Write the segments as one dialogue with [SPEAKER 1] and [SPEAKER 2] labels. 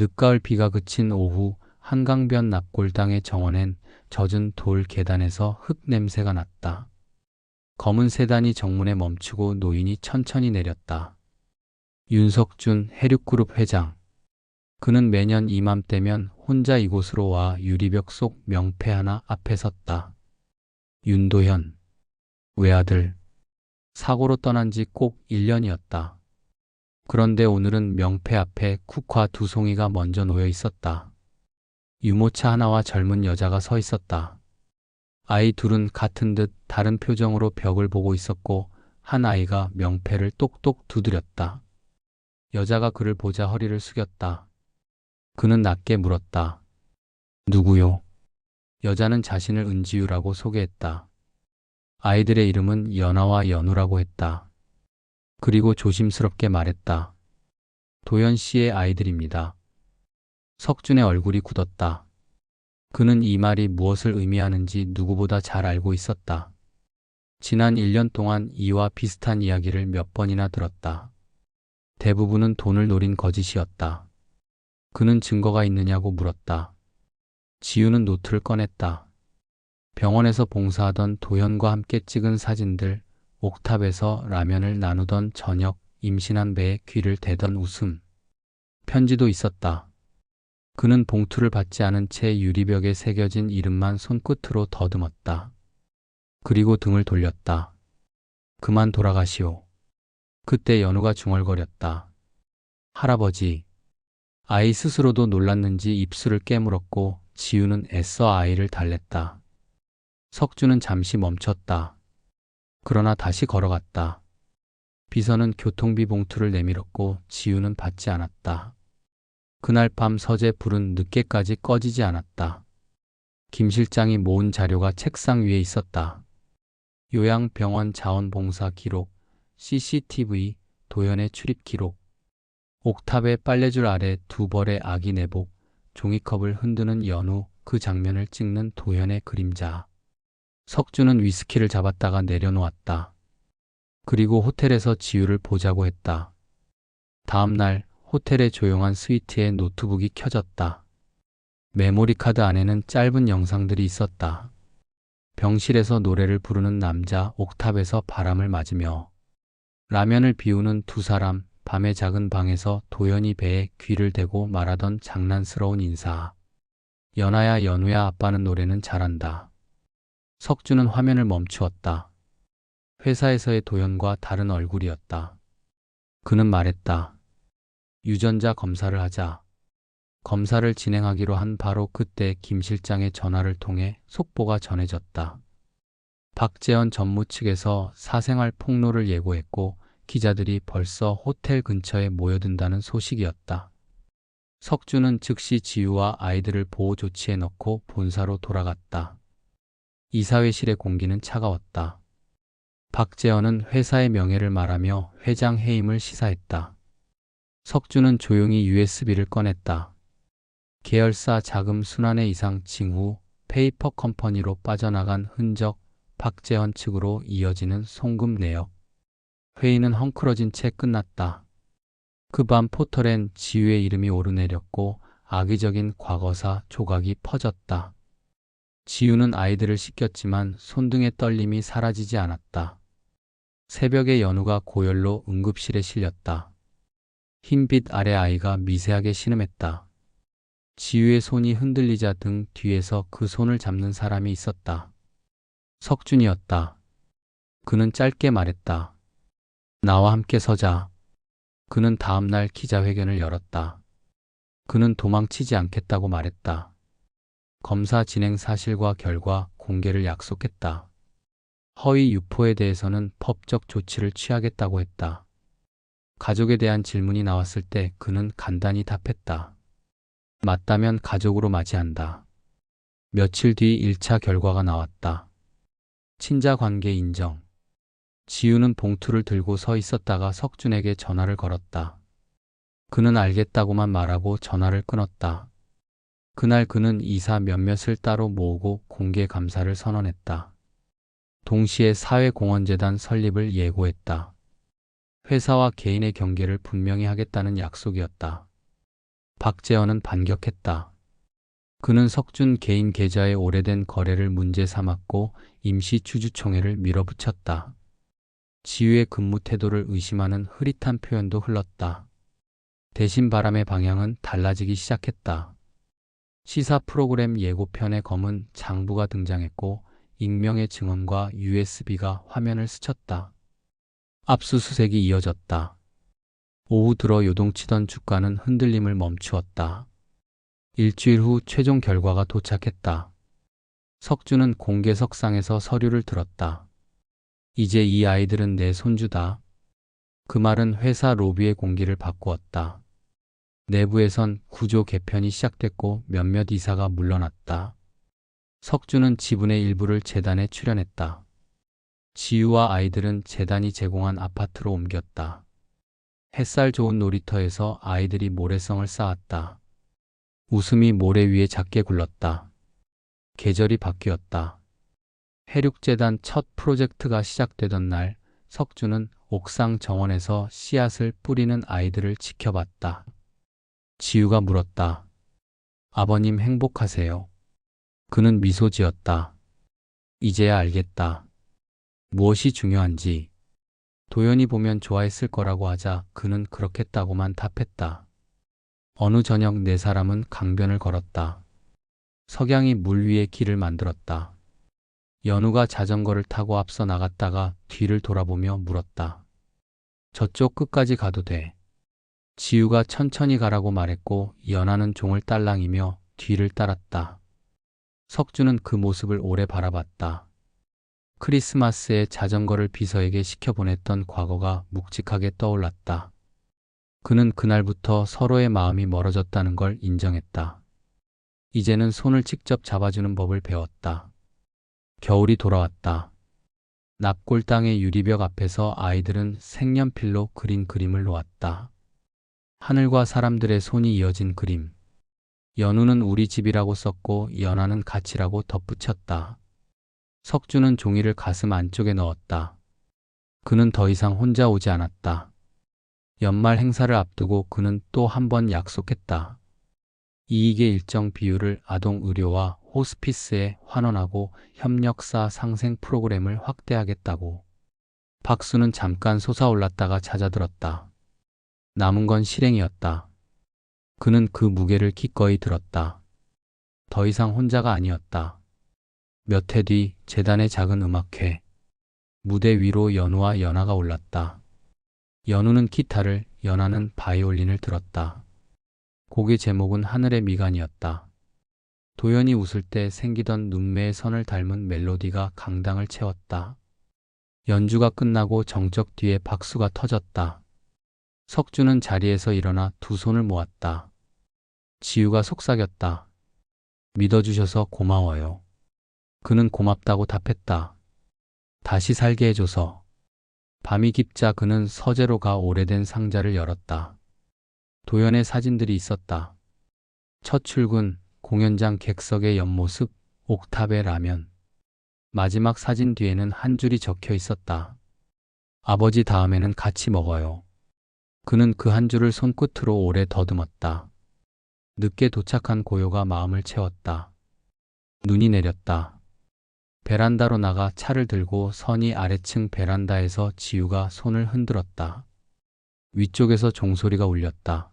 [SPEAKER 1] 늦가을 비가 그친 오후 한강변 납골당의 정원엔 젖은 돌 계단에서 흙 냄새가 났다. 검은 세단이 정문에 멈추고 노인이 천천히 내렸다. 윤석준 해륙그룹 회장. 그는 매년 이맘때면 혼자 이곳으로 와 유리벽 속 명패 하나 앞에 섰다. 윤도현. 외아들. 사고로 떠난 지 꼭 1년이었다. 그런데 오늘은 명패 앞에 국화 2송이가 먼저 놓여 있었다. 유모차 하나와 젊은 여자가 서 있었다. 아이 둘은 같은 듯 다른 표정으로 벽을 보고 있었고 한 아이가 명패를 똑똑 두드렸다. 여자가 그를 보자 허리를 숙였다. 그는 낮게 물었다. 누구요? 여자는 자신을 은지유라고 소개했다. 아이들의 이름은 연아와 연우라고 했다. 그리고 조심스럽게 말했다. 도연 씨의 아이들입니다. 석준의 얼굴이 굳었다. 그는 이 말이 무엇을 의미하는지 누구보다 잘 알고 있었다. 지난 1년 동안 이와 비슷한 이야기를 몇 번이나 들었다. 대부분은 돈을 노린 거짓이었다. 그는 증거가 있느냐고 물었다. 지우는 노트를 꺼냈다. 병원에서 봉사하던 도현과 함께 찍은 사진들, 옥탑에서 라면을 나누던 저녁, 임신한 배에 귀를 대던 웃음. 편지도 있었다. 그는 봉투를 받지 않은 채 유리벽에 새겨진 이름만 손끝으로 더듬었다. 그리고 등을 돌렸다. 그만 돌아가시오. 그때 연우가 중얼거렸다. 할아버지. 아이 스스로도 놀랐는지 입술을 깨물었고 지우는 애써 아이를 달랬다. 석주는 잠시 멈췄다. 그러나 다시 걸어갔다. 비서는 교통비 봉투를 내밀었고 지우는 받지 않았다. 그날 밤 서재 불은 늦게까지 꺼지지 않았다. 김 실장이 모은 자료가 책상 위에 있었다. 요양병원 자원봉사 기록, CCTV, 도연의 출입 기록, 옥탑의 빨래줄 아래 2벌의 아기 내복, 종이컵을 흔드는 연우, 그 장면을 찍는 도연의 그림자. 석주는 위스키를 잡았다가 내려놓았다. 그리고 호텔에서 지우를 보자고 했다. 다음 날 호텔의 조용한 스위트에 노트북이 켜졌다. 메모리 카드 안에는 짧은 영상들이 있었다. 병실에서 노래를 부르는 남자, 옥탑에서 바람을 맞으며 라면을 비우는 두 사람, 밤의 작은 방에서 도연이 배에 귀를 대고 말하던 장난스러운 인사. 연아야 연우야 아빠는 노래는 잘한다. 석주는 화면을 멈추었다. 회사에서의 도연과 다른 얼굴이었다. 그는 말했다. 유전자 검사를 하자. 검사를 진행하기로 한 바로 그때 김 실장의 전화를 통해 속보가 전해졌다. 박재현 전무 측에서 사생활 폭로를 예고했고 기자들이 벌써 호텔 근처에 모여든다는 소식이었다. 석주는 즉시 지우와 아이들을 보호 조치에 넣고 본사로 돌아갔다. 이사회실의 공기는 차가웠다. 박재현은 회사의 명예를 말하며 회장 해임을 시사했다. 석주는 조용히 USB를 꺼냈다. 계열사 자금 순환의 이상 징후, 페이퍼 컴퍼니로 빠져나간 흔적, 박재현 측으로 이어지는 송금 내역. 회의는 헝클어진 채 끝났다. 그 밤 포털엔 지우의 이름이 오르내렸고 악의적인 과거사 조각이 퍼졌다. 지우는 아이들을 씻겼지만 손등의 떨림이 사라지지 않았다. 새벽에 연우가 고열로 응급실에 실렸다. 흰빛 아래 아이가 미세하게 신음했다. 지우의 손이 흔들리자 등 뒤에서 그 손을 잡는 사람이 있었다. 석준이었다. 그는 짧게 말했다. 나와 함께 서자. 그는 다음 날 기자회견을 열었다. 그는 도망치지 않겠다고 말했다. 검사 진행 사실과 결과 공개를 약속했다. 허위 유포에 대해서는 법적 조치를 취하겠다고 했다. 가족에 대한 질문이 나왔을 때 그는 간단히 답했다. 맞다면 가족으로 맞이한다. 며칠 뒤 1차 결과가 나왔다. 친자 관계 인정. 지우는 봉투를 들고 서 있었다가 석준에게 전화를 걸었다. 그는 알겠다고만 말하고 전화를 끊었다. 그날 그는 이사 몇몇을 따로 모으고 공개 감사를 선언했다. 동시에 사회공헌재단 설립을 예고했다. 회사와 개인의 경계를 분명히 하겠다는 약속이었다. 박재현은 반격했다. 그는 석준 개인 계좌의 오래된 거래를 문제 삼았고 임시 주주총회를 밀어붙였다. 지유의 근무 태도를 의심하는 흐릿한 표현도 흘렀다. 대신 바람의 방향은 달라지기 시작했다. 시사 프로그램 예고편에 검은 장부가 등장했고 익명의 증언과 USB가 화면을 스쳤다. 압수수색이 이어졌다. 오후 들어 요동치던 주가는 흔들림을 멈추었다. 일주일 후 최종 결과가 도착했다. 석준은 공개석상에서 서류를 들었다. 이제 이 아이들은 내 손주다. 그 말은 회사 로비의 공기를 바꾸었다. 내부에선 구조 개편이 시작됐고 몇몇 이사가 물러났다. 석준은 지분의 일부를 재단에 출연했다. 지유와 아이들은 재단이 제공한 아파트로 옮겼다. 햇살 좋은 놀이터에서 아이들이 모래성을 쌓았다. 웃음이 모래 위에 작게 굴렀다. 계절이 바뀌었다. 해륙재단 첫 프로젝트가 시작되던 날, 석준은 옥상 정원에서 씨앗을 뿌리는 아이들을 지켜봤다. 지유가 물었다. 아버님 행복하세요? 그는 미소 지었다. 이제야 알겠다. 무엇이 중요한지. 도연이 보면 좋아했을 거라고 하자 그는 그렇겠다고만 답했다. 어느 저녁 네 사람은 강변을 걸었다. 석양이 물 위에 길을 만들었다. 연우가 자전거를 타고 앞서 나갔다가 뒤를 돌아보며 물었다. 저쪽 끝까지 가도 돼. 지유가 천천히 가라고 말했고 연하는 종을 딸랑이며 뒤를 따랐다. 석주는 그 모습을 오래 바라봤다. 크리스마스에 자전거를 비서에게 시켜보냈던 과거가 묵직하게 떠올랐다. 그는 그날부터 서로의 마음이 멀어졌다는 걸 인정했다. 이제는 손을 직접 잡아주는 법을 배웠다. 겨울이 돌아왔다. 납골 땅의 유리벽 앞에서 아이들은 색연필로 그린 그림을 놓았다. 하늘과 사람들의 손이 이어진 그림. 연우는 우리 집이라고 썼고 연하는 가치라고 덧붙였다. 석주는 종이를 가슴 안쪽에 넣었다. 그는 더 이상 혼자 오지 않았다. 연말 행사를 앞두고 그는 또 한 번 약속했다. 이익의 일정 비율을 아동 의료와 호스피스에 환원하고 협력사 상생 프로그램을 확대하겠다고. 박수는 잠깐 솟아올랐다가 잦아들었다. 남은 건 실행이었다. 그는 그 무게를 기꺼이 들었다. 더 이상 혼자가 아니었다. 몇 해 뒤 재단의 작은 음악회. 무대 위로 연우와 연하가 올랐다. 연우는 기타를, 연하는 바이올린을 들었다. 곡의 제목은 하늘의 미간이었다. 도연이 웃을 때 생기던 눈매의 선을 닮은 멜로디가 강당을 채웠다. 연주가 끝나고 정적 뒤에 박수가 터졌다. 석주는 자리에서 일어나 두 손을 모았다. 지유가 속삭였다. 믿어주셔서 고마워요. 그는 고맙다고 답했다. 다시 살게 해줘서. 밤이 깊자 그는 서재로 가 오래된 상자를 열었다. 도연의 사진들이 있었다. 첫 출근, 공연장 객석의 옆모습, 옥탑의 라면. 마지막 사진 뒤에는 한 줄이 적혀 있었다. 아버지 다음에는 같이 먹어요. 그는 그 한 줄을 손끝으로 오래 더듬었다. 늦게 도착한 고요가 마음을 채웠다. 눈이 내렸다. 베란다로 나가 차를 들고 선이 아래층 베란다에서 지유가 손을 흔들었다. 위쪽에서 종소리가 울렸다.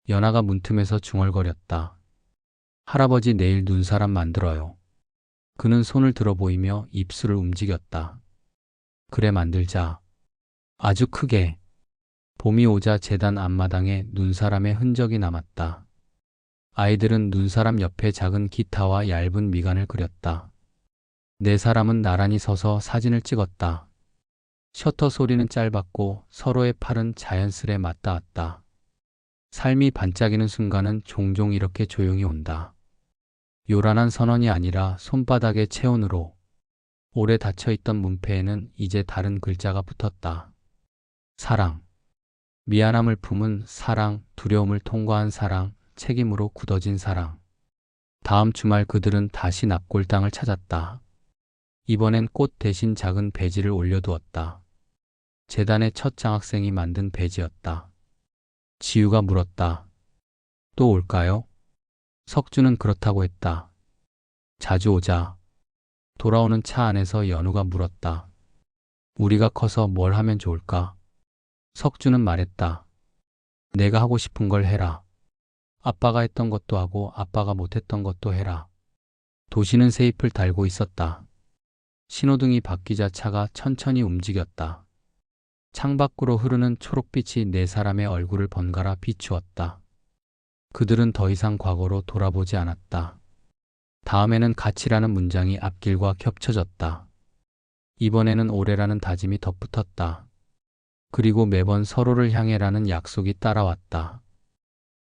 [SPEAKER 1] 연하가 문틈에서 중얼거렸다. 할아버지 내일 눈사람 만들어요. 그는 손을 들어 보이며 입술을 움직였다. 그래 만들자. 아주 크게. 봄이 오자 재단 앞마당에 눈사람의 흔적이 남았다. 아이들은 눈사람 옆에 작은 기타와 얇은 미간을 그렸다. 네 사람은 나란히 서서 사진을 찍었다. 셔터 소리는 짧았고 서로의 팔은 자연스레 맞닿았다. 삶이 반짝이는 순간은 종종 이렇게 조용히 온다. 요란한 선언이 아니라 손바닥의 체온으로. 오래 닫혀있던 문패에는 이제 다른 글자가 붙었다. 사랑. 미안함을 품은 사랑, 두려움을 통과한 사랑, 책임으로 굳어진 사랑. 다음 주말 그들은 다시 납골 땅을 찾았다. 이번엔 꽃 대신 작은 배지를 올려두었다. 재단의 첫 장학생이 만든 배지였다. 지유가 물었다. 또 올까요? 석주는 그렇다고 했다. 자주 오자. 돌아오는 차 안에서 연우가 물었다. 우리가 커서 뭘 하면 좋을까? 석주는 말했다. 내가 하고 싶은 걸 해라. 아빠가 했던 것도 하고 아빠가 못했던 것도 해라. 도시는 새잎을 달고 있었다. 신호등이 바뀌자 차가 천천히 움직였다. 창밖으로 흐르는 초록빛이 네 사람의 얼굴을 번갈아 비추었다. 그들은 더 이상 과거로 돌아보지 않았다. 다음에는 같이라는 문장이 앞길과 겹쳐졌다. 이번에는 올해라는 다짐이 덧붙었다. 그리고 매번 서로를 향해라는 약속이 따라왔다.